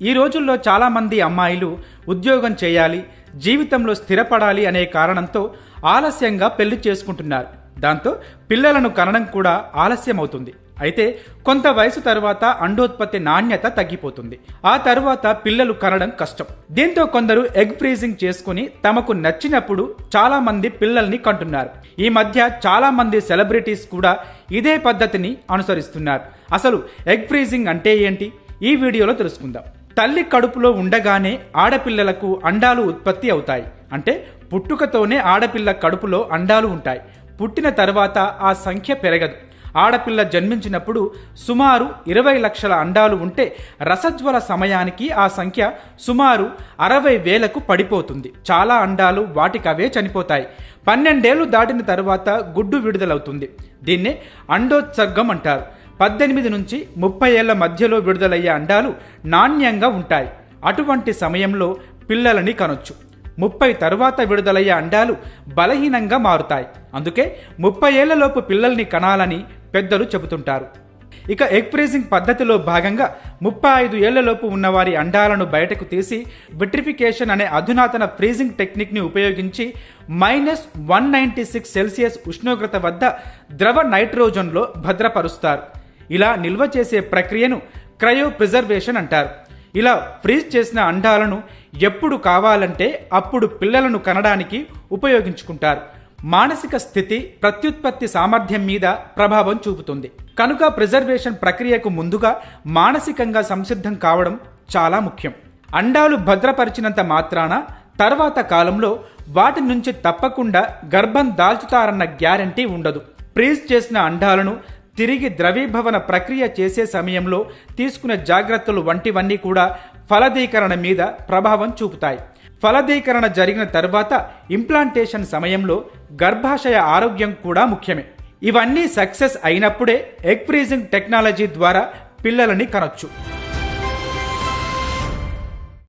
ఈ రోజుల్లో చాలామంది అమ్మాయిలు ఉద్యోగం చేయాలి, జీవితంలో స్థిరపడాలి అనే కారణంతో ఆలస్యంగా పెళ్లి చేసుకుంటున్నారు. దాంతో పిల్లలను కనడం కూడా ఆలస్యం అవుతుంది. అయితే కొంత వయసు తర్వాత అండోత్పత్తి నాణ్యత తగ్గిపోతుంది. ఆ తర్వాత పిల్లలు కనడం కష్టం. దీంతో కొందరు ఎగ్ ఫ్రీజింగ్ చేసుకుని తమకు నచ్చినప్పుడు చాలా మంది పిల్లల్ని కంటున్నారు. ఈ మధ్య చాలా మంది సెలబ్రిటీస్ కూడా ఇదే పద్ధతిని అనుసరిస్తున్నారు. అసలు ఎగ్ ఫ్రీజింగ్ అంటే ఏంటి? ఈ వీడియోలో తెలుసుకుందాం. తల్లి కడుపులో ఉండగానే ఆడపిల్లలకు అండాలు ఉత్పత్తి అవుతాయి. అంటే పుట్టుకతోనే ఆడపిల్ల కడుపులో అండాలు ఉంటాయి. పుట్టిన తర్వాత ఆ సంఖ్య పెరగదు. ఆడపిల్ల జన్మించినప్పుడు సుమారు 20 లక్షల అండాలు ఉంటే రసజ్వల సమయానికి ఆ సంఖ్య సుమారు 60,000కు పడిపోతుంది. చాలా అండాలు వాటికవే చనిపోతాయి. 12 ఏళ్లు దాటిన తర్వాత గుడ్డు విడుదలవుతుంది. దీన్నే అండోత్సర్గం అంటారు. 18 నుంచి 30 ఏళ్ల మధ్యలో విడుదలయ్యే అండాలు నాణ్యంగా ఉంటాయి. అటువంటి సమయంలో పిల్లలని కనొచ్చు. 30 తరువాత విడుదలయ్యే అండాలు బలహీనంగా మారుతాయి. అందుకే 30 ఏళ్లలోపు పిల్లల్ని కనాలని పెద్దలు చెబుతుంటారు. ఇక ఎగ్ ఫ్రీజింగ్ పద్ధతిలో భాగంగా 35 ఏళ్లలోపు ఉన్నవారి అండాలను బయటకు తీసి విట్రిఫికేషన్ అనే అధునాతన ఫ్రీజింగ్ టెక్నిక్ని ఉపయోగించి -196 సెల్సియస్ ఉష్ణోగ్రత వద్ద ద్రవ నైట్రోజన్లో భద్రపరుస్తారు. ఇలా నిల్వ చేసే ప్రక్రియను క్రయో ప్రిజర్వేషన్ అంటారు. ఇలా ఫ్రీజ్ చేసిన అండాలను ఎప్పుడు కావాలంటే అప్పుడు పిల్లలను కనడానికి ఉపయోగించుకుంటారు. మానసిక స్థితి ప్రత్యుత్పత్తి సామర్థ్యం మీద ప్రభావం చూపుతుంది. కనుక ప్రిజర్వేషన్ ప్రక్రియకు ముందుగా మానసికంగా సంసిద్ధం కావడం చాలా ముఖ్యం. అండాలు భద్రపరిచినంత మాత్రాన తర్వాత కాలంలో వాటి నుంచి తప్పకుండా గర్భం దాల్చుతారన్న గ్యారంటీ ఉండదు. ఫ్రీజ్ చేసిన అండాలను తిరిగి ద్రవీభవన ప్రక్రియ చేసే సమయంలో తీసుకునే జాగ్రత్తలు వంటివన్నీ కూడా ఫలదీకరణ మీద ప్రభావం చూపుతాయి. ఫలదీకరణ జరిగిన తర్వాత ఇంప్లాంటేషన్ సమయంలో గర్భాశయ ఆరోగ్యం కూడా ముఖ్యమే. ఇవన్నీ సక్సెస్ అయినప్పుడే ఎగ్ ఫ్రీజింగ్ టెక్నాలజీ ద్వారా పిల్లలని కనొచ్చు.